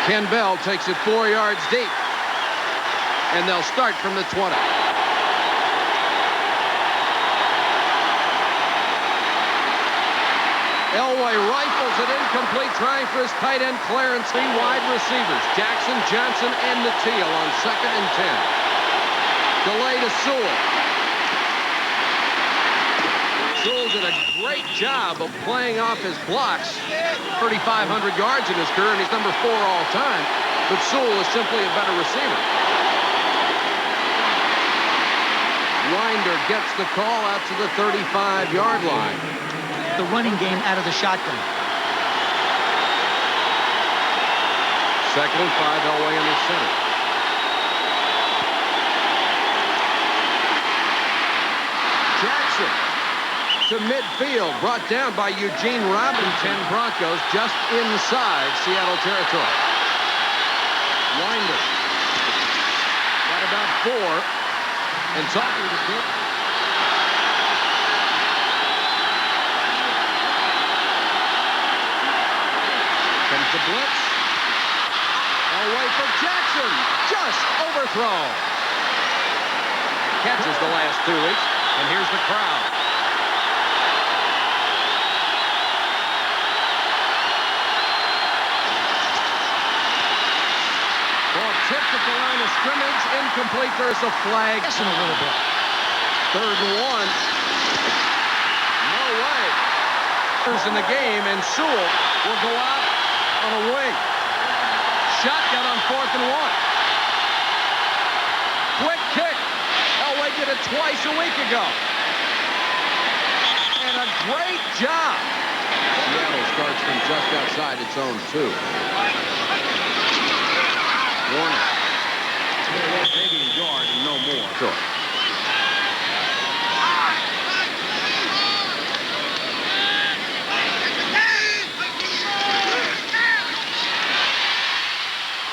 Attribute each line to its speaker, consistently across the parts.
Speaker 1: Ken Bell takes it 4 yards deep. And they'll start from the 20. Elway rifles it incomplete, trying for his tight end clearance. 3 wide receivers, Jackson, Johnson, and Natil on 2nd and 10. Delay to Sewell. Sewell did a great job of playing off his blocks. 3,500 yards in his career, and he's number 4 all time. But Sewell is simply a better receiver. Winder gets the call out to the 35-yard line.
Speaker 2: The running game out of the shotgun.
Speaker 1: 2nd and 5, Elway under center. Jackson to midfield, brought down by Eugene Robinson. 10 Broncos just inside Seattle territory. Winder got about 4 and talking to Dick. Comes the blitz. Away for Jackson. Just overthrown. Catches the last 2 weeks. And here's the crowd. Ball tipped at the line of scrimmage. Incomplete. There's a flag.
Speaker 2: Guessing a little bit.
Speaker 1: 3rd and 1. No way. In the game, and Sewell will go out on a wing. Shotgun on 4th and 1. Quick kick. Elway did it twice a week ago. And a great job. Seattle starts from just outside its own 2. Warner. Maybe a yard and no more. Sure.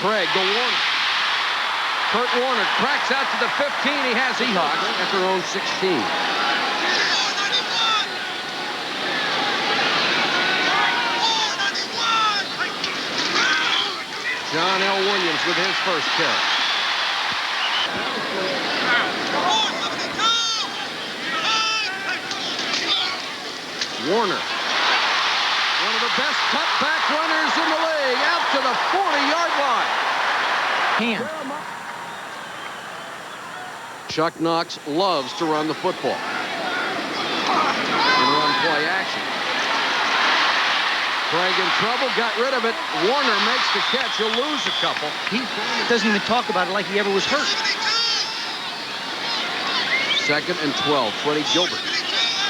Speaker 1: Kreig to Warner. Kurt Warner cracks out to the 15. He has Seahawks at their own 16. John L. Williams with his first carry. Warner. One of the best cutback runners in the league, out to the 40-yard line.
Speaker 2: Hand.
Speaker 1: Chuck Knox loves to run the football. And run play action. Kreig in trouble, got rid of it. Warner makes the catch. He'll lose a couple.
Speaker 2: He doesn't even talk about it like he ever was hurt.
Speaker 1: 2nd and 12. Freddie Gilbert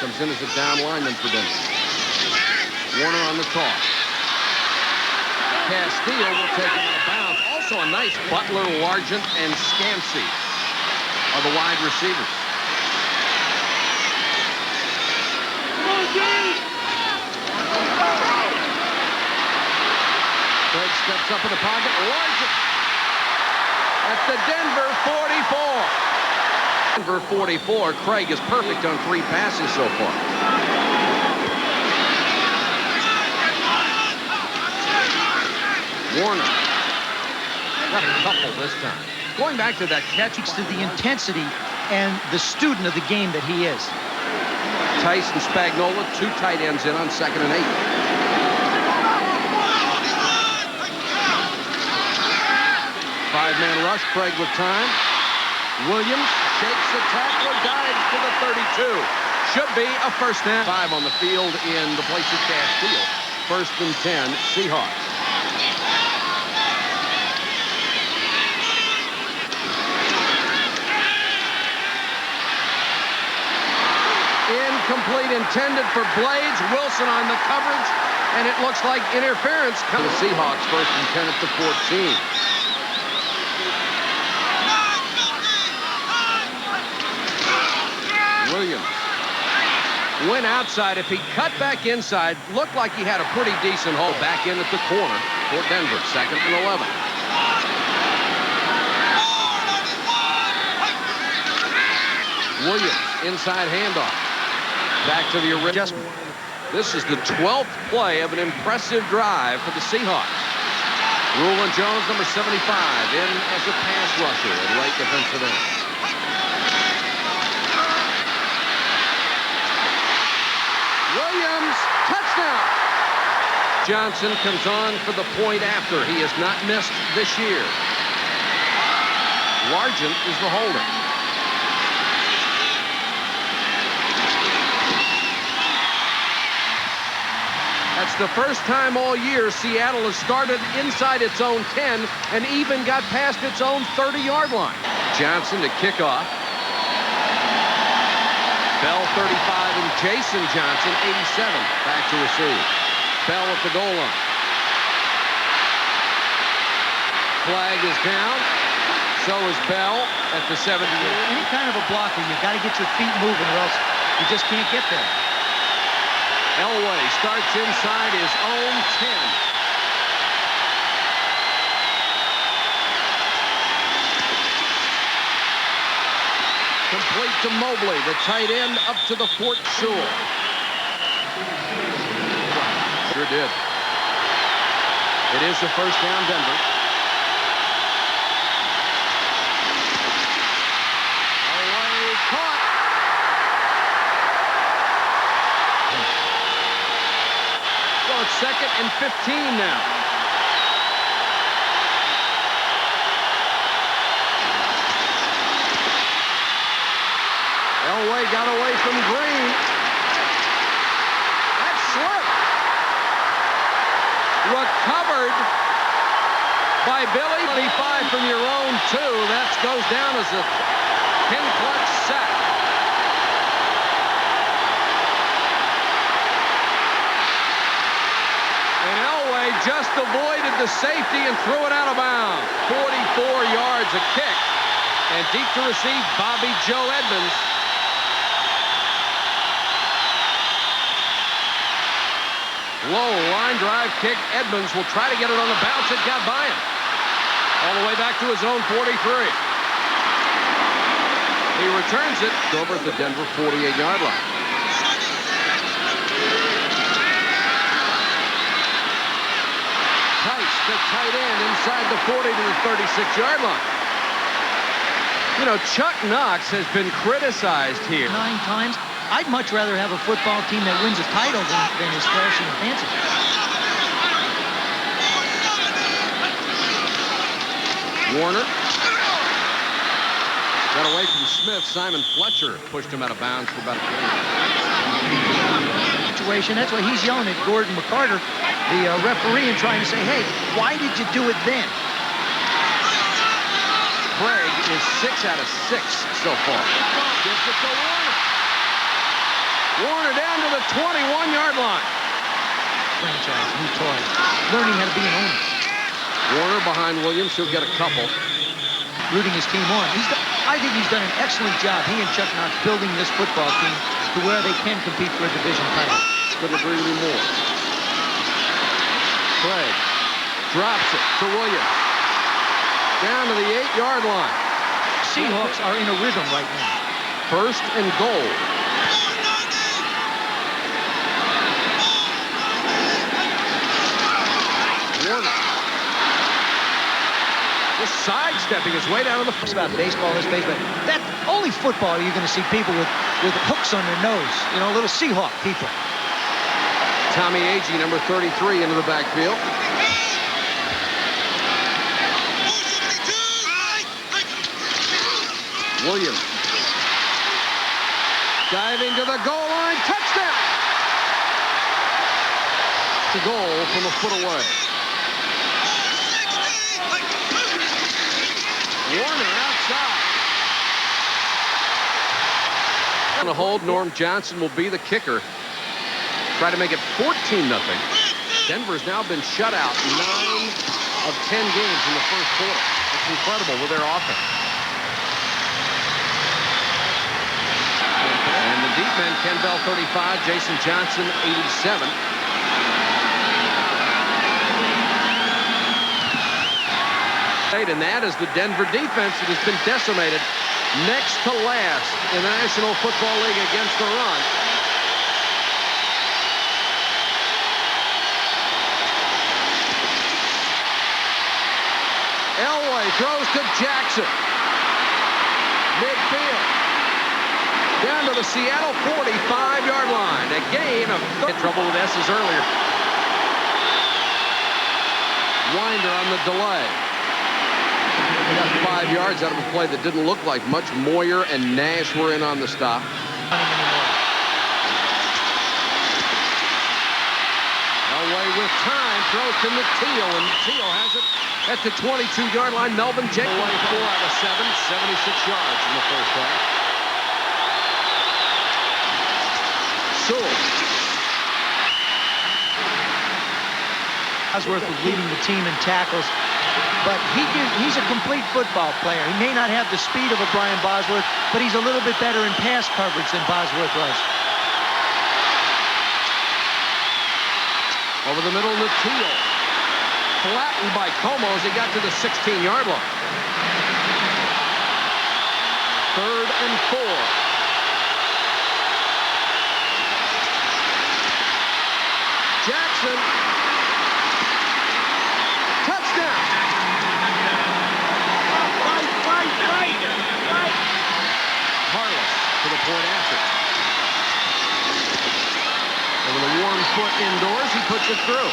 Speaker 1: comes in as a down lineman for them. Warner on the toss. Castillo will take him out of bounds. Also a nice Butler, Largent, and Scansey are the wide receivers. Kreig steps up in the pocket. Largent at the Denver 44. Denver 44. Kreig is perfect on 3 passes so far. Warner got a couple this time. Going back to that catch.
Speaker 2: To the intensity and the student of the game that he is.
Speaker 1: Tyson Spagnuolo, 2 tight ends in on 2nd and 8. Five-man rush. Kreig with time. Williams shakes the tackler, dives to the 32. Should be a first down. 5 on the field in the place of Castile. 1st and 10, Seahawks. Incomplete, intended for Blades. Wilson on the coverage, and it looks like interference. The Seahawks 1st and 10 at the 14. Williams went outside. If he cut back inside, looked like he had a pretty decent hole. Back in at the corner for Denver. 2nd and 11. Williams, inside handoff. Back to the adjustment. This is the 12th play of an impressive drive for the Seahawks. Rulon Jones, number 75, in as a pass rusher at right defensive end. Williams, touchdown! Johnson comes on for the point after. He has not missed this year. Largent is the holder. That's the first time all year Seattle has started inside its own 10 and even got past its own 30-yard line. Johnson to kick off. Bell 35 and Jason Johnson 87 back to receive. Bell at the goal line. Flag is down. So is Bell at the 78.
Speaker 2: Any kind of a blocker, you've got to get your feet moving or else you just can't get there.
Speaker 1: Elway starts inside his own 10. Complete to Mobley, the tight end, up to the Fort Sewell. Sure did. It is the first down, Denver. Elway caught. So it's 2nd and 15 now. Elway got away from Green. That slipped. Recovered by Billy. 25 from your own 2. That goes down as a pin clutch sack. And Elway just avoided the safety and threw it out of bounds. 44 yards, a kick. And deep to receive, Bobby Joe Edmonds. Low line drive kick. Edmonds will try to get it on the bounce. It got by him. All the way back to his own 43. He returns it over at the Denver 48-yard line. Tice, the tight end, inside the 40 to the 36-yard line. You know, Chuck Knox has been criticized here
Speaker 2: 9 times. I'd much rather have a football team that wins a title than is flashy and fancy.
Speaker 1: Warner got away from Smith. Simon Fletcher pushed him out of bounds for about a minute.
Speaker 2: Situation. That's why he's yelling at Gordon McCarter, the referee, and trying to say, hey, why did you do it then?
Speaker 1: Kreig is 6 out of 6 so far. Gives it to Warner. Warner down to the 21-yard line.
Speaker 2: Franchise, new toy. Learning how to be an owner.
Speaker 1: Warner behind Williams. He'll get a couple.
Speaker 2: Rooting his team on. I think he's done an excellent job, he and Chuck Knox, building this football team to where they can compete for a division title.
Speaker 1: Couldn't agree with you more. Kreig drops it to Williams. Down to the 8-yard line.
Speaker 2: Seahawks are in a rhythm right now.
Speaker 1: 1st and goal. Warner. Just sidestepping his way down to the...
Speaker 2: It's about baseball, this baseball. That only football are you going to see people with hooks on their nose. You know, little Seahawk people.
Speaker 1: Tommy Agee, number 33, into the backfield. Williams. Diving to the goal line. Touchdown! The goal from a foot away. Warner outside. On a hold, Norm Johnson will be the kicker. Try to make it 14-0. Denver's now been shut out 9 of 10 games in the first quarter. It's incredible with their offense. And the deep men, Ken Bell 35, Jason Johnson 87. And that is the Denver defense that has been decimated, next to last in the National Football League against the run. Elway throws to Jackson. Midfield. Down to the Seattle 45-yard line. A gain of... Had trouble with S's earlier. Winder on the delay. They got 5 yards out of a play that didn't look like much. Moyer and Nash were in on the stop. Elway with time, throws to Teal, and Teal has it at the 22-yard line. Melvin J. Elway 4 out of 7, 76 yards in the first half. Sewell.
Speaker 2: Bosworth was leading the team in tackles, but he's a complete football player. He may not have the speed of a Brian Bosworth, but he's a little bit better in pass coverage than Bosworth was.
Speaker 1: Over the middle, Teal. Flattened by Como as he got to the 16-yard line. 3rd and 4. Jackson. Touchdown. Fight. Carlos to the point after. And with a warm foot indoors, he puts it through.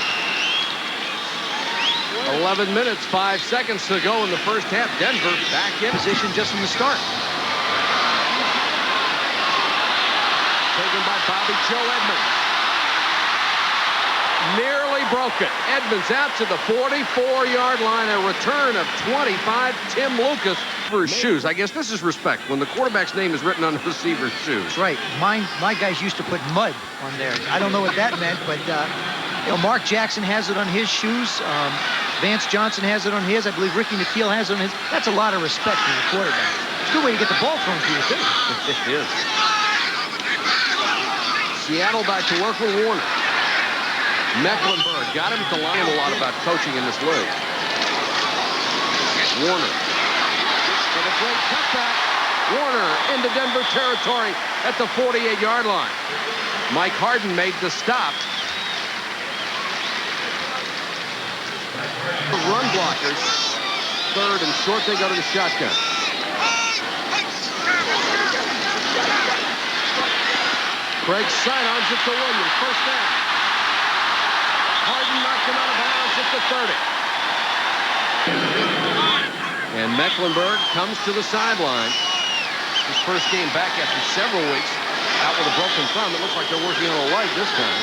Speaker 1: 11 minutes, 5 seconds to go in the first half. Denver back in
Speaker 2: Position just from the start.
Speaker 1: Taken by Bobby Joe Edmonds. Nearly broke it. Edmonds out to the 44-yard line. A return of 25. Tim Lucas for his shoes. I guess this is respect when the quarterback's name is written on the receiver's shoes.
Speaker 2: That's right. My guys used to put mud on theirs. I don't know what that meant, but you know, Mark Jackson has it on his shoes. Vance Johnson has it on his. I believe Ricky Nikhil has it on his. That's a lot of respect for the quarterback. It's a good way to get the ball thrown to you, too.
Speaker 1: It is. Seattle back to work with Warner. Mecklenburg got him to line a lot about coaching in this league. Warner. With a great cutback. Warner into Denver territory at the 48-yard line. Mike Harden made the stop. Run blockers. 3rd and short, they go to the shotgun. Kreig sidearms it to Williams. First down. Harden knocked him out of bounds at the 30. And Mecklenburg comes to the sideline. His first game back after several weeks out with a broken thumb. It looks like they're working on a leg this time.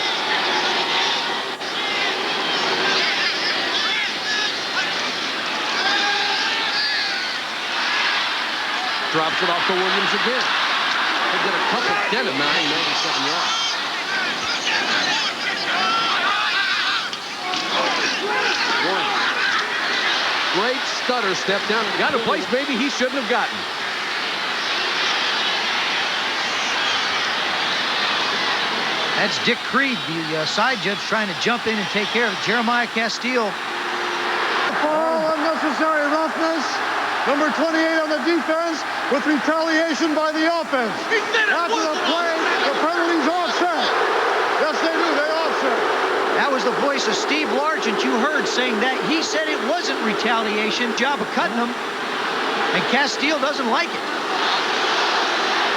Speaker 1: Drops it off to Williams again. They did a couple 10 of 9, 97 yards. Great stutter step down. Got a place maybe he shouldn't have gotten.
Speaker 2: That's Dick Kreig, the side judge, trying to jump in and take care of it. Jeremiah Castile.
Speaker 3: Unnecessary roughness. Number 28 on the defense with retaliation by the offense. After the play, the penalty's offset. Yes, they do. They offset.
Speaker 2: That was the voice of Steve Largent you heard saying that. He said it wasn't retaliation. Job of cutting him. And Castile doesn't like it.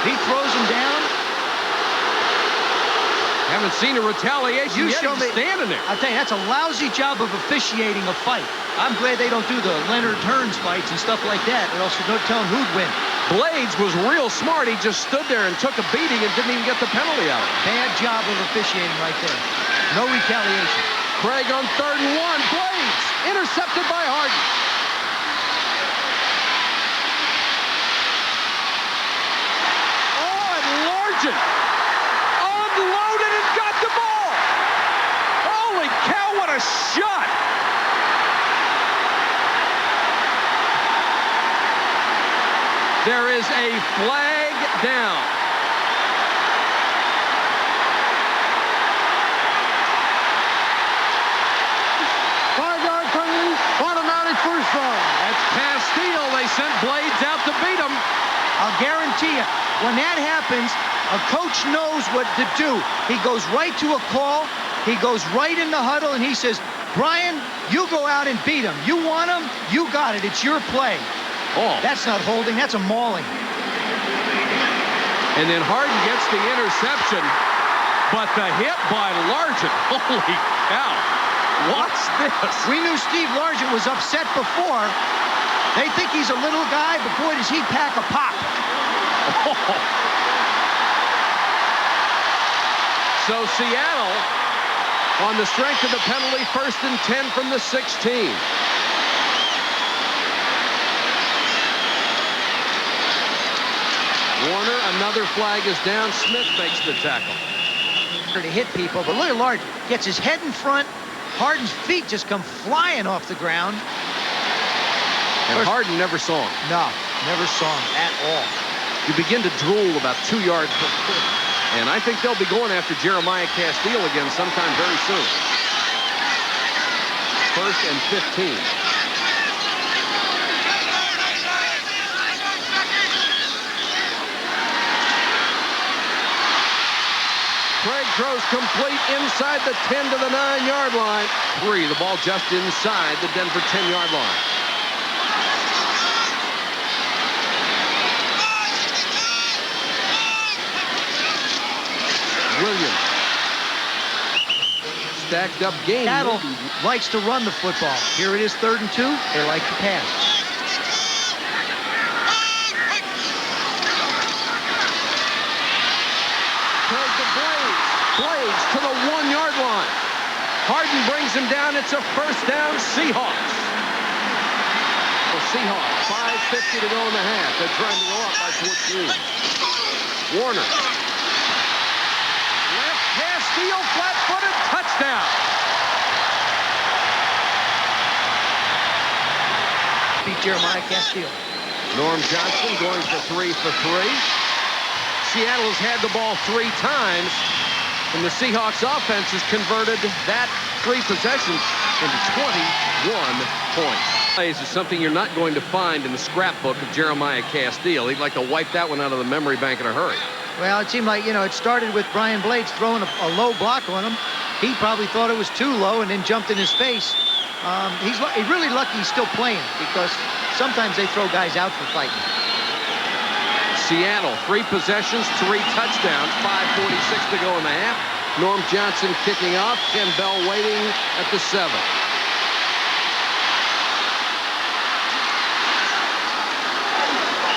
Speaker 2: He throws him down.
Speaker 1: Haven't seen a retaliation yet. He's standing there.
Speaker 2: I'll tell you, that's a lousy job of officiating a fight. I'm glad they don't do the Leonard Hearns fights and stuff like that, or else you're no telling who'd win.
Speaker 1: Blades was real smart. He just stood there and took a beating and didn't even get the penalty out of it.
Speaker 2: Bad job of officiating right there. No retaliation.
Speaker 1: Kreig on 3rd and 1. Blades intercepted by Harden. Oh, and Largent unloaded and got the ball. Holy cow, what a shot. There is a flag down.
Speaker 3: Five-yard penalty, automatic first down.
Speaker 1: That's Castile. They sent Blades out to beat him.
Speaker 2: I'll guarantee you, when that happens, a coach knows what to do. He goes right to a call. He goes right in the huddle, and he says, Brian, you go out and beat him. You want him, you got it. It's your play.
Speaker 1: Oh.
Speaker 2: That's not holding. That's a mauling.
Speaker 1: And then Harden gets the interception, but the hit by Largent. Holy cow. What's this?
Speaker 2: We knew Steve Largent was upset before. They think he's a little guy, but boy, does he pack a pop.
Speaker 1: Oh. So Seattle, on the strength of the penalty, 1st and 10 from the 16. Warner, another flag is down. Smith makes the tackle.
Speaker 2: To hit people, but look at Largent. Gets his head in front. Harden's feet just come flying off the ground.
Speaker 1: And Harden never saw him.
Speaker 2: No, never saw him at all.
Speaker 1: You begin to drool about 2 yards per foot. And I think they'll be going after Jeremiah Castile again sometime very soon. 1st and 15. Kreig throws complete inside the 10 to the 9-yard line. 3, the ball just inside the Denver 10-yard line. Williams. Stacked up game.
Speaker 2: Seattle likes to run the football. Here it is 3rd and 2. They like to pass.
Speaker 1: Kreig to Blades. Blades to the 1-yard line. Harden brings him down. It's a 1st down, Seahawks. The Seahawks, 5:50 to go in the half. They're trying to go up by 14. Warner. Castile, flat-footed, touchdown.
Speaker 2: Beat Jeremiah Castile.
Speaker 1: Norm Johnson going for 3 for 3. Seattle's had the ball 3 times, and the Seahawks offense has converted that 3 possessions into 21 points. This is something you're not going to find in the scrapbook of Jeremiah Castile. He'd like to wipe that one out of the memory bank in a hurry.
Speaker 2: Well, it seemed like, you know, it started with Brian Blades throwing a low block on him. He probably thought it was too low and then jumped in his face. He's really lucky he's still playing, because sometimes they throw guys out for fighting.
Speaker 1: Seattle, 3 possessions, 3 touchdowns, 5:46 to go in the half. Norm Johnson kicking off. Ken Bell waiting at the 7.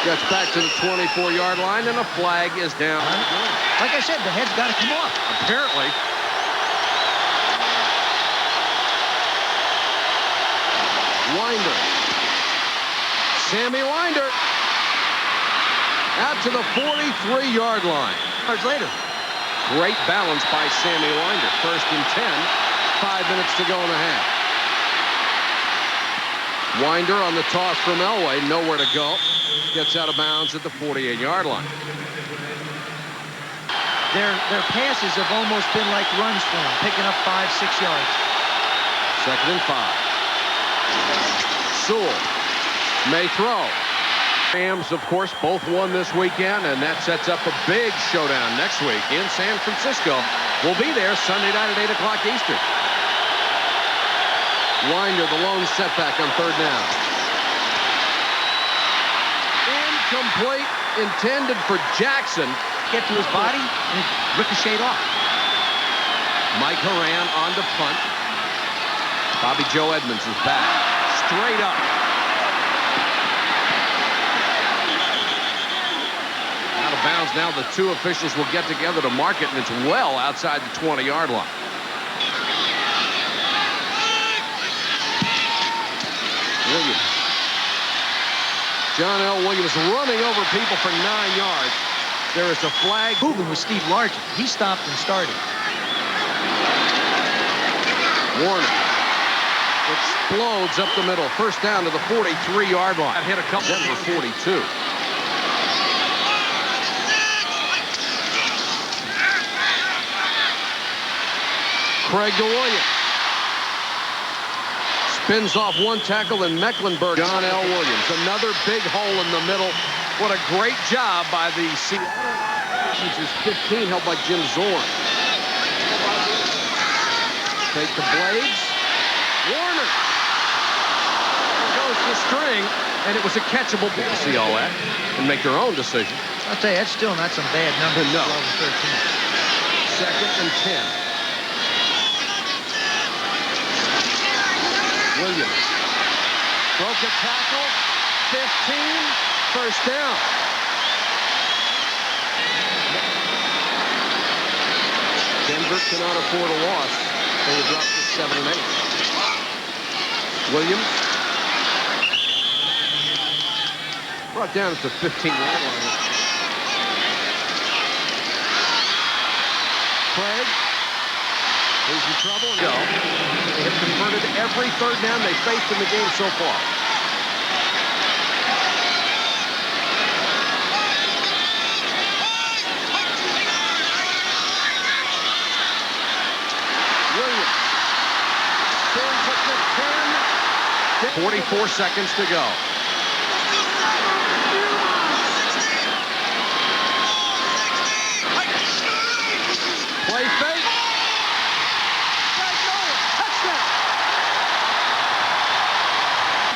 Speaker 1: Gets back to the 24-yard line, and a flag is down.
Speaker 2: Like I said, the head's got to come off.
Speaker 1: Apparently. Winder. Sammy Winder. Out to the 43-yard line.
Speaker 2: Yards later.
Speaker 1: Great balance by Sammy Winder. 1st and 10. 5 minutes to go in the half. Winder on the toss from Elway. Nowhere to go. Gets out of bounds at the 48-yard line.
Speaker 2: Their passes have almost been like runs for them, picking up 5-6 yards.
Speaker 1: 2nd and 5. Sewell may throw. Rams, of course, both won this weekend, and that sets up a big showdown next week in San Francisco. We'll be there Sunday night at 8 o'clock Eastern. Winder, the lone setback on 3rd down. Incomplete, intended for Jackson.
Speaker 2: Get to his body, and it ricocheted off.
Speaker 1: Mike Horan on to punt. Bobby Joe Edmonds is back. Straight up. Out of bounds now. The 2 officials will get together to mark it, and it's well outside the 20-yard line. Williams. John L. Williams running over people for 9 yards. There is a flag.
Speaker 2: Moving with Steve Largent. He stopped and started.
Speaker 1: Warner explodes up the middle. 1st down to the 43-yard line. That hit a couple. Denver 42. Kreig to Williams. Spins off 1 tackle, and Mecklenburg. John L. Williams. Another big hole in the middle. What a great job by the Seattle. This is 15, held by Jim Zorn. Take the Blades. string, and it was a catchable. You can see all that and make their own decision.
Speaker 2: I'll tell you, that's still not some bad numbers.
Speaker 1: No.
Speaker 2: 12 and 13.
Speaker 1: 2nd and 10. Williams broke a tackle. 15. First down. Denver cannot afford a loss. They would drop to 7 and 8. Williams brought down at the 15-yard line. Kreig is in trouble. Go. They have converted every 3rd down they faced in the game so far. Williams stands up to 10. 44 seconds to go. Play fake. Touchdown.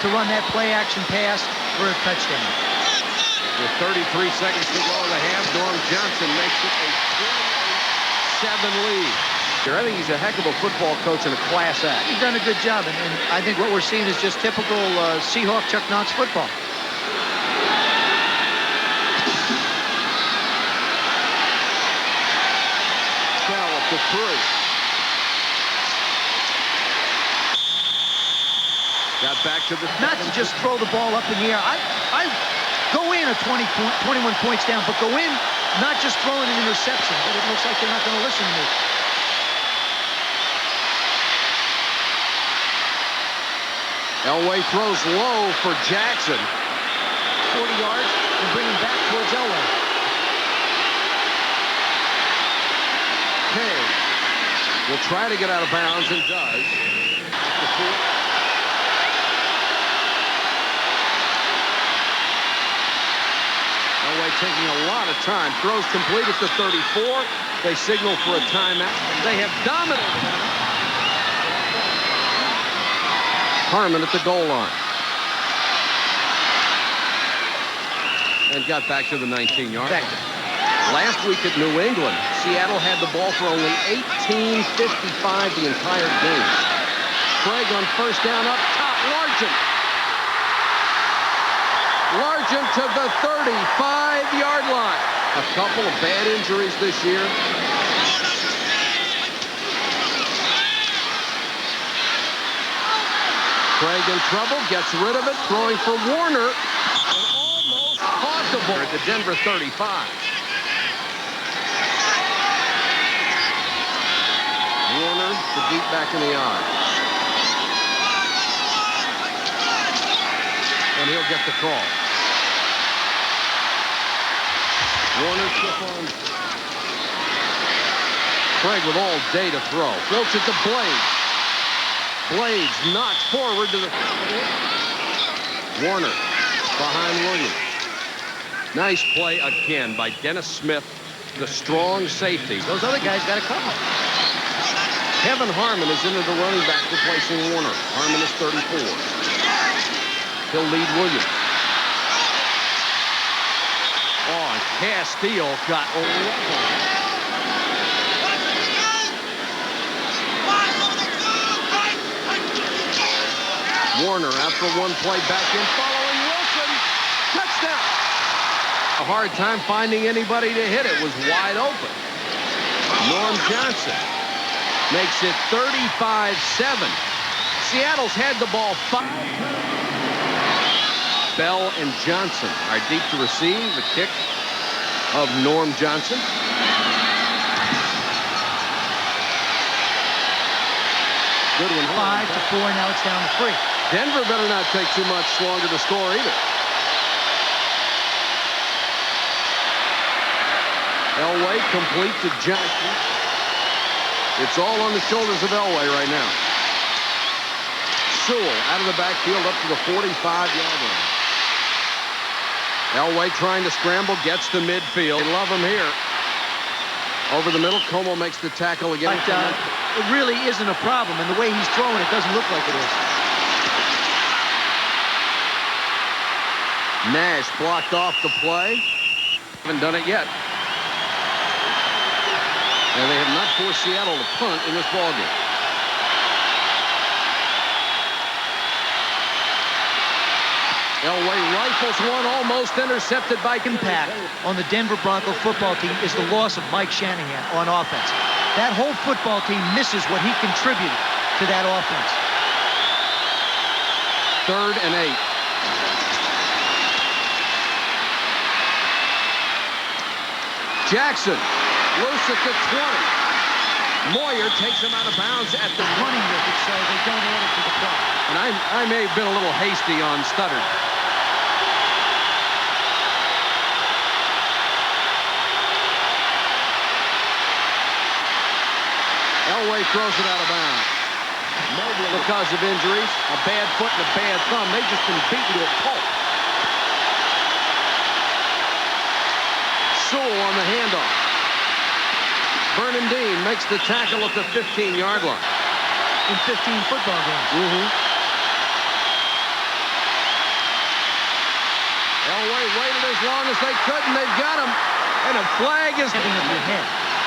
Speaker 2: To run that play-action pass for a touchdown.
Speaker 1: With 33 seconds to go in the half, Norm Johnson makes it a 28-7 lead. I think he's a heck of a football coach and a class act.
Speaker 2: He's done a good job, and I think what we're seeing is just typical Seahawk Chuck Knox football.
Speaker 1: Bell up to 3. Got back to the...
Speaker 2: Not to just throw the ball up in the air. I go in at 21 points down, but go in not just throwing an interception, but it looks like they're not going to listen to me.
Speaker 1: Elway throws low for Jackson.
Speaker 2: 40 yards and bring him back towards Elway.
Speaker 1: Kreig will try to get out of bounds and does. Elway taking a lot of time. Throws complete at the 34. They signal for a timeout. They have dominated. Harmon at the goal line. And got back to the 19-yard line. Last week at New England, Seattle had the ball for only 18:55 the entire game. Kreig on first down up top. Largent to the 35-yard line. A couple of bad injuries this year. Kreig in trouble, gets rid of it, throwing for Warner. And almost caught the ball at the Denver 35. Warner, the deep back in the eye. And he'll get the call. Warner stiff on. Kreig with all day to throw. Floats it to Blades. Blades knocked forward to the... Warner behind Williams. Nice play again by Dennis Smith, the strong safety.
Speaker 2: Those other guys got to cover.
Speaker 1: Kevin Harmon is into the running back replacing Warner. Harmon is 34. He'll lead Williams. Oh, and Castile got over. Warner out for one play, back in, following Wilson. Touchdown. A hard time finding anybody to hit it. Was wide open. Norm Johnson makes it 35-7. Seattle's had the ball 5. Bell and Johnson are deep to receive. The kick of Norm Johnson. Good one.
Speaker 2: 5-4, now it's down to 3.
Speaker 1: Denver better not take too much longer to score either. Elway complete to Johnson. It's all on the shoulders of Elway right now. Sewell out of the backfield up to the 45-yard line. Elway trying to scramble, gets to midfield. They love him here. Over the middle, Como makes the tackle again.
Speaker 2: But it really isn't a problem, and the way he's throwing it doesn't look like it is.
Speaker 1: Nash blocked off the play. Haven't done it yet. And they have not forced Seattle to punt in this ballgame. Elway rifles one, almost intercepted by
Speaker 2: Impact on the Denver Bronco football team is the loss of Mike Shanahan on offense. That whole football team misses what he contributed to that offense.
Speaker 1: 3rd and 8. Jackson, loose at the 20. Moyer takes him out of bounds at the
Speaker 2: running with it, so they don't add it to the clock.
Speaker 1: And I may have been a little hasty on Studdard. Elway throws it out of bounds. Because of injuries, a bad foot and a bad thumb, they've just been beaten to a pulp. Sewell on the handoff. Bernardine makes the tackle at the 15-yard line.
Speaker 2: In 15 football games.
Speaker 1: Elway waited as long as they could, and they've got him. And a flag is...
Speaker 2: Of your head.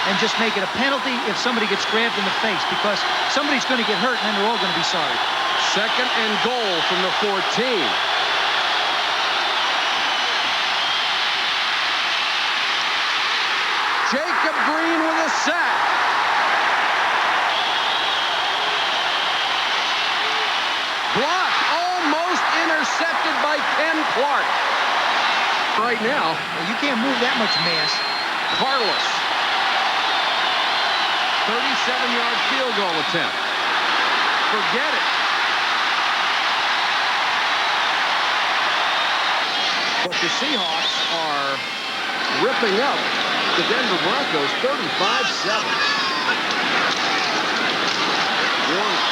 Speaker 2: And just make it a penalty if somebody gets grabbed in the face, because somebody's going to get hurt, and then they're all going to be sorry.
Speaker 1: 2nd and goal from the 14. Jacob Green with a sack. Block almost intercepted by Ken Clark. Right now,
Speaker 2: you can't move that much mass.
Speaker 1: Carlos. 37-yard field goal attempt. Forget it. But the Seahawks are ripping up the Denver Broncos 35-7. Warner.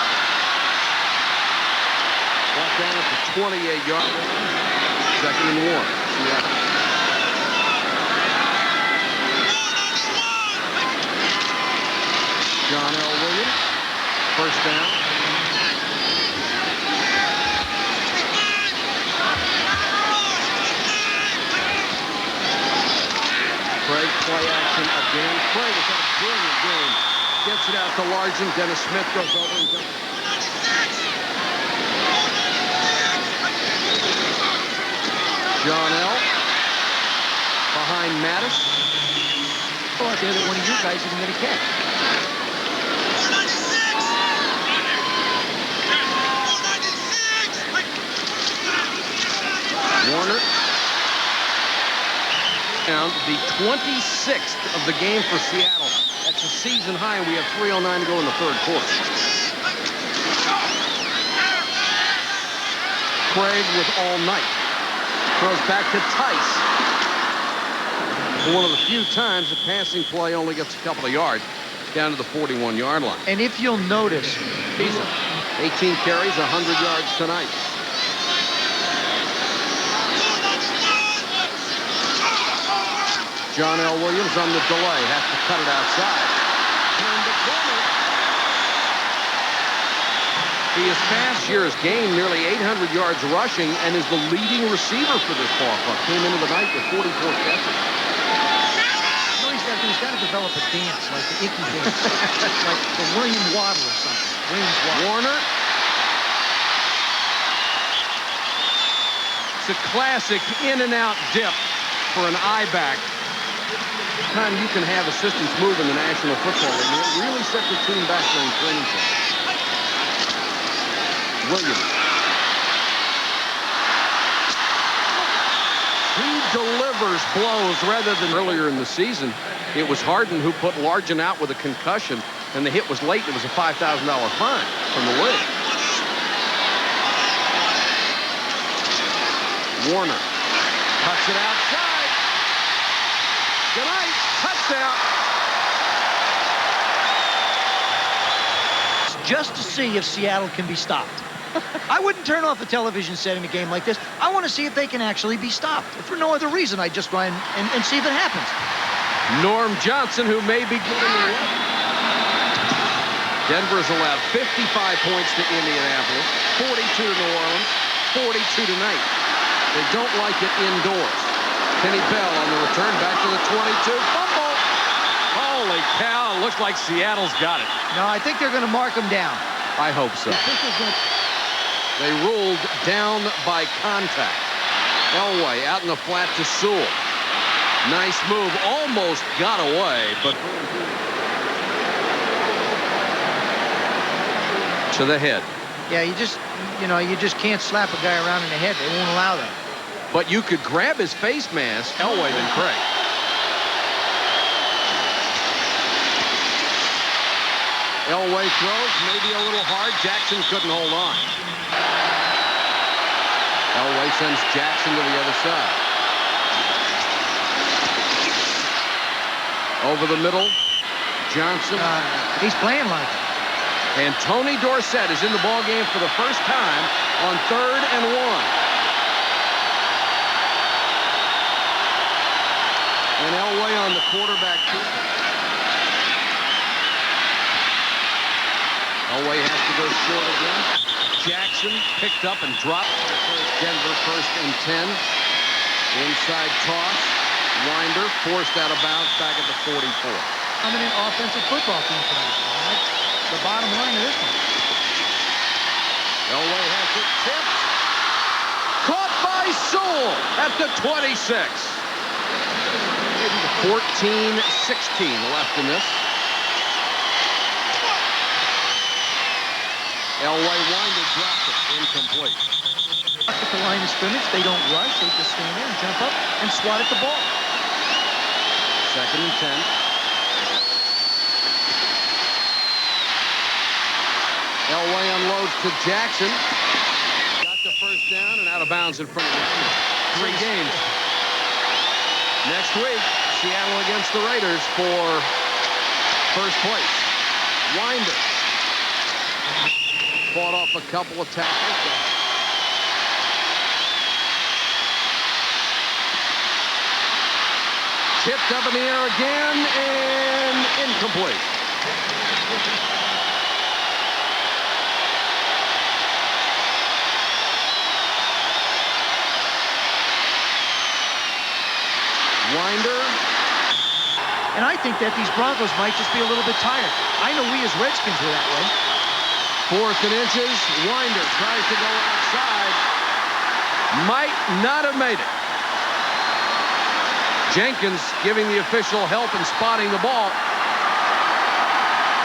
Speaker 1: Brought down at the 28-yard line. 2nd and 1. Seattle. John L. Williams. 1st down. Kreig play action again. Kreig has had a brilliant game. Gets it out to Largent. Dennis Smith goes over and does it. John L. behind Mattis.
Speaker 2: Oh, out there that one of your guys isn't going to catch.
Speaker 1: Warner. Down the 26th of the game for Seattle. That's a season high, and we have 3:09 to go in the 3rd quarter. Kreig with all night. Throws back to Tice. One of the few times the passing play only gets a couple of yards down to the 41-yard line.
Speaker 2: And if you'll notice,
Speaker 1: he's 18 carries, 100 yards tonight. John L. Williams on the delay, has to cut it outside. Turn the corner. He is fast here, has gained nearly 800 yards rushing, and is the leading receiver for this ball club. Came into the night with 44 catches.
Speaker 2: No, he's got to develop a dance, like the Icky dance. Like the William Waddle or something. Williams Waddle.
Speaker 1: Warner. It's a classic in-and-out dip for an I-back. Time you can have assistants move in the National Football League. It really set the team back during training camp. Williams. He delivers blows rather than earlier in the season. It was Harden who put Largent out with a concussion, and the hit was late. It was a $5,000 fine from the league. Warner cuts it outside. Good night. Touchdown.
Speaker 2: Just to see if Seattle can be stopped. I wouldn't turn off the television set in a game like this. I want to see if they can actually be stopped. For no other reason, I just try and see if it happens.
Speaker 1: Norm Johnson, who may be getting away. Denver's allowed 55 points to Indianapolis, 42 to New Orleans, 42 tonight. They don't like it indoors. Kenny Bell on the return back to the 22. Fumble. Holy cow. Looks like Seattle's got it.
Speaker 2: No, I think they're going to mark him down.
Speaker 1: I hope so. They ruled down by contact. Elway out in the flat to Sewell. Nice move. Almost got away, but to the head.
Speaker 2: Yeah, you just can't slap a guy around in the head. They won't allow that.
Speaker 1: But you could grab his face mask. Elway than Kreig. Elway throws, maybe a little hard. Jackson couldn't hold on. Elway sends Jackson to the other side. Over the middle, Johnson.
Speaker 2: He's playing like it.
Speaker 1: And Tony Dorsett is in the ballgame for the first time on 3rd and 1. And Elway on the quarterback kick. Elway has to go short again. Jackson picked up and dropped. Denver 1st and 10. Inside toss. Winder forced out of bounds back at the 44.
Speaker 2: Dominant offensive football team tonight. That's the bottom line of this one.
Speaker 1: Elway has it tipped. Caught by Sewell at the 26. 14-16 left in this. Elway Winder dropped it. Incomplete.
Speaker 2: At the line of scrimmage, they don't rush. They just stand there and jump up and swat at the ball.
Speaker 1: 2nd and 10. Elway unloads to Jackson. Got the first down and out of bounds in front of the 3 games. Next week, Seattle against the Raiders for first place. Winder fought off a couple of tackles. Tipped up in the air again and incomplete. Winder.
Speaker 2: And I think that these Broncos might just be a little bit tired. I know we as Redskins were that way.
Speaker 1: 4th and inches. Winder tries to go outside. Might not have made it. Jenkins giving the official help in spotting the ball.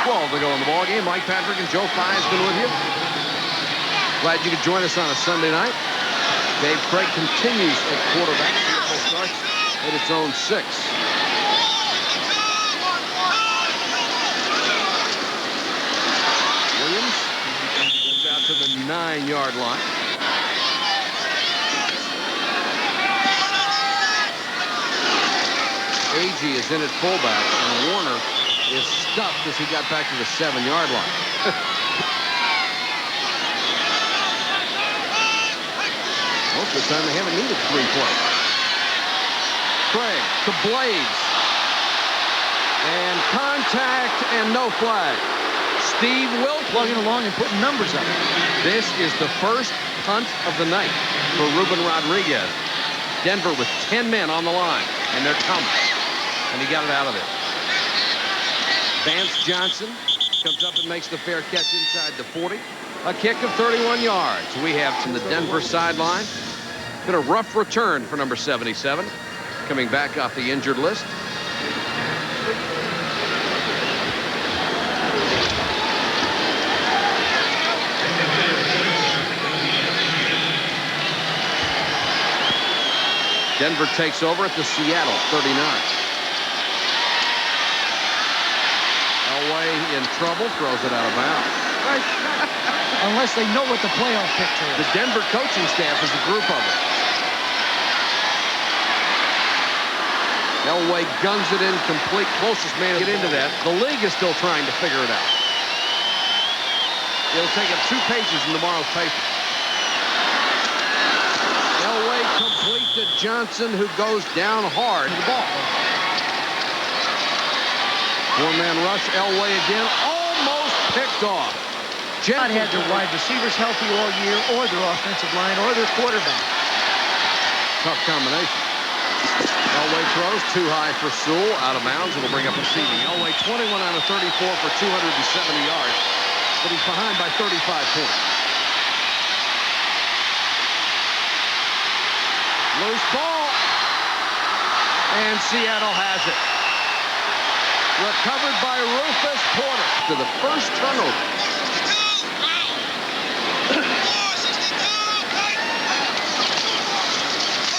Speaker 1: 12 to go in the ball game. Mike Patrick and Joe Theismann with you. Glad you could join us on a Sunday night. Dave Kreig continues at quarterback. Starts at its own 6. Williams gets out to the 9-yard line. Agee is in at fullback, and Warner is stuffed as he got back to the 7-yard line. Most of the time they haven't needed 3 plays. Kreig to Blades. And contact and no flag. Steve Wilk
Speaker 2: Plugging along and putting numbers up.
Speaker 1: This is the first punt of the night for Ruben Rodriguez. Denver with 10 men on the line, and they're coming. And he got it out of there. Vance Johnson comes up and makes the fair catch inside the 40. A kick of 31 yards. We have from the Denver sideline. Been a rough return for number 77. Coming back off the injured list. Denver takes over at the Seattle 39. Elway in trouble, throws it out of bounds.
Speaker 2: Right. Unless they know what the playoff picture is.
Speaker 1: The Denver coaching staff is a group of them. Elway guns it in complete. Closest man to get into that. The league is still trying to figure it out. It'll take up 2 pages in tomorrow's paper. Elway complete to Johnson, who goes down hard to the ball. 4-man rush. Elway again. Almost picked off.
Speaker 2: Not had their wide receivers healthy all year, or their offensive line, or their quarterback.
Speaker 1: tough combination. Elway throws too high for Sewell. Out of bounds. It'll bring up receiving. Elway 21 out of 34 for 270 yards. But he's behind by 35 points. Loose ball. And Seattle has it. Recovered by Rufus Porter to the first turnover.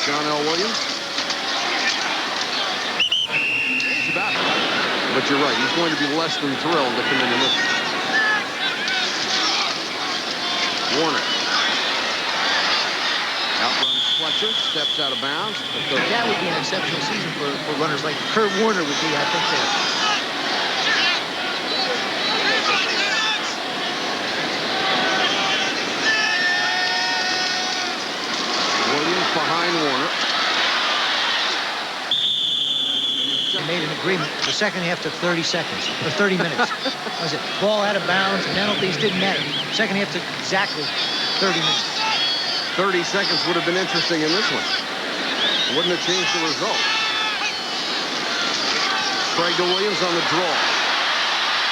Speaker 1: John L. Williams. He's about to. But you're right. He's going to be less than thrilled to come into this. Warner. Outruns Fletcher. Steps out of bounds.
Speaker 2: That would be an exceptional season for runners like Kurt Warner would be, I think, there.
Speaker 1: Williams behind Warner.
Speaker 2: They made an agreement. The second half took 30 seconds, or 30 minutes. Was it ball out of bounds, penalties, didn't matter. Second half took exactly 30 minutes.
Speaker 1: 30 seconds would have been interesting in this one. Wouldn't have changed the result. Kreig to Williams on the draw.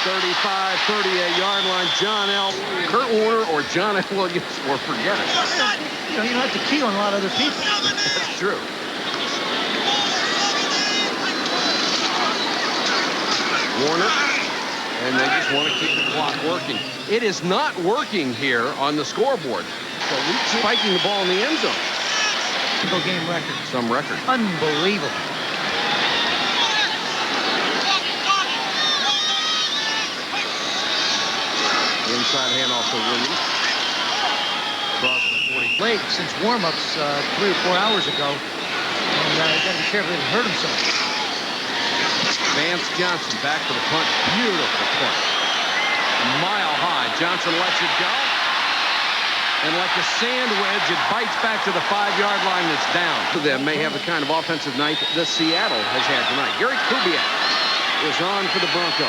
Speaker 1: 35, 38-yard line. John L. Kurt Warner or John L. Williams, or forget it.
Speaker 2: You know, you don't have to key on a lot of other people.
Speaker 1: That's true. Warner, and they just want to keep the clock working. It is not working here on the scoreboard. So spiking the ball in the end zone.
Speaker 2: Single game record.
Speaker 1: Some record.
Speaker 2: Unbelievable.
Speaker 1: Inside handoff to Williams. Across the 40.
Speaker 2: Played since warm-ups 3 or 4 hours ago. And got to be careful that he hurt himself.
Speaker 1: Vance Johnson back to the punt. Beautiful punt. A mile high. Johnson lets it go. And like a sand wedge, it bites back to the 5-yard line. That's down. Them may have the kind of offensive night that Seattle has had tonight. Gary Kubiak is on for the Broncos.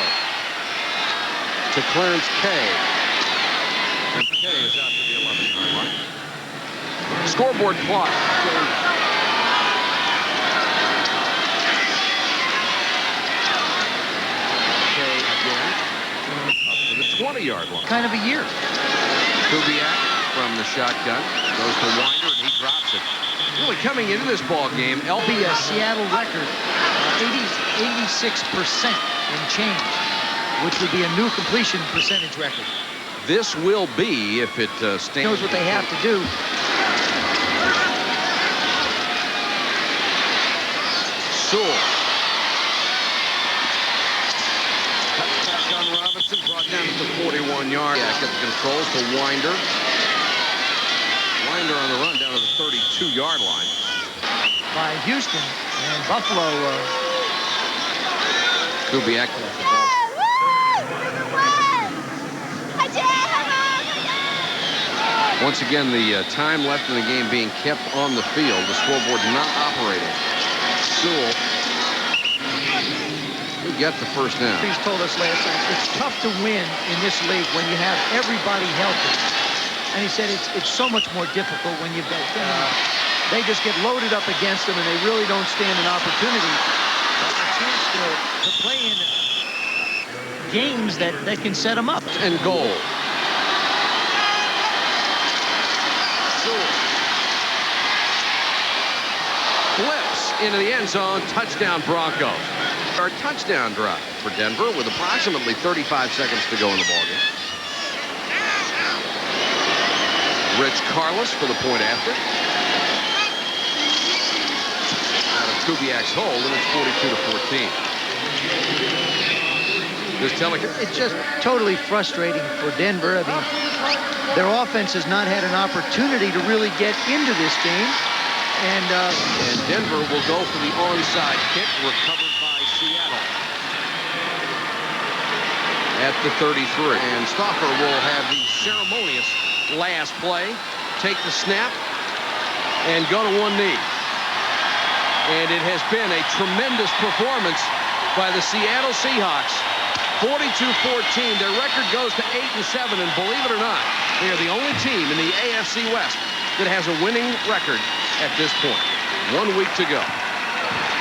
Speaker 1: To Clarence Kay. And Kay is out to the 11-yard line. Scoreboard clock. Kay again. Up to the 20-yard line.
Speaker 2: Kind of a year.
Speaker 1: Kubiak from the shotgun goes to Winder, and he drops it. Really coming into this ball game,
Speaker 2: Be a Seattle record, 86% and change, which would be a new completion percentage record.
Speaker 1: This will be, if it stands.
Speaker 2: Knows what they have to do.
Speaker 1: Sewell. Touchback on Robinson, brought down to the 41-yard. Yeah, got the controls to Winder. Winder on the run down to the 32-yard line.
Speaker 2: By Houston and Buffalo.
Speaker 1: Kubiak. Once again, the time left in the game being kept on the field. The scoreboard not operating. Sewell. He got the first down.
Speaker 2: He's told us last night, it's tough to win in this league when you have everybody healthy. And he said it's so much more difficult when you've got they just get loaded up against them and they really don't stand an opportunity, a chance to play in games that can set them up.
Speaker 1: And goal. Sewell. Flips into the end zone. Touchdown Broncos. Our touchdown drive for Denver with approximately 35 seconds to go in the ballgame. Rich Carlos for the point after. Out of Kubiak's hold, and it's 42-14. This telecast.
Speaker 2: It's just totally frustrating for Denver. I mean, their offense has not had an opportunity to really get into this game. And
Speaker 1: Denver will go for the onside kick, recovered by Seattle. At the 33. And Stauffer will have the ceremonious last play, take the snap, and go to one knee. And it has been a tremendous performance by the Seattle Seahawks. 42-14. Their record goes to 8-7, and believe it or not, they are the only team in the AFC West that has a winning record at this point. 1 week to go.